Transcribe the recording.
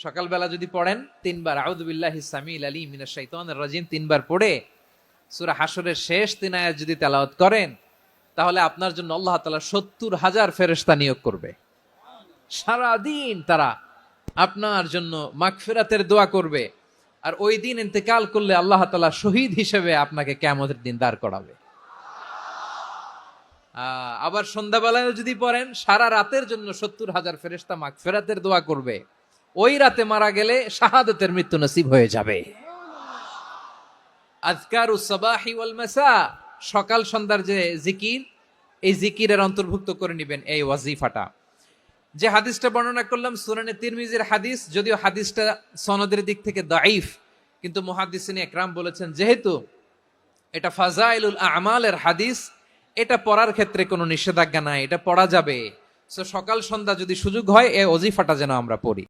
সকালবেলা যদি পড়েন 3 বার আউযু বিল্লাহি সামিল আলিম মিনাশ শাইতানির রাজিম 3 বার পড়ে সূরা হাশরের শেষ 3 আয়াত যদি তেলাওয়াত করেন, তাহলে আপনার জন্য আল্লাহ তাআলা 70,000 ফেরেশতা নিয়োগ করবে। সারা দিন তারা আপনার জন্য মাগফিরাতের দোয়া করবে। আর ওই দিন ইন্তেকাল করলে আল্লাহ তাআলা শহীদ হিসেবে আপনাকে কিয়ামতের দিন দাঁড় করাবে। আবার সন্ধ্যাবেলায় যদি পড়েন, সারা রাতের জন্য 70,000 ফেরেশতা মাগফিরাতের দোয়া করবে। ওই রাতে মারা গেলে শাহাদাতের মৃত্যু নসিব হয়ে যাবে। আযকারুস সাবাহি ওয়াল মাসা, সকাল সন্ধ্যার যে জিকির, এই জিকিরের অন্তর্ভুক্ত করে নেবেন এই ওয়াজিফাটা। যে হাদিসটা বর্ণনা করলাম সুনানে তিরমিজির হাদিস, যদিও হাদিসটা সনদের দিক থেকে দাঈফ, কিন্তু মুহাদ্দিসিন ইকরাম বলেছেন যেহেতু এটা ফাজাইলুল আমালের হাদিস, এটা পড়ার ক্ষেত্রে কোনো নিষেধাজ্ঞা নাই, এটা পড়া যাবে। সো সকাল সন্ধ্যা যদি সুযোগ হয় এই ওয়াজিফাটা যেন আমরা পড়ি।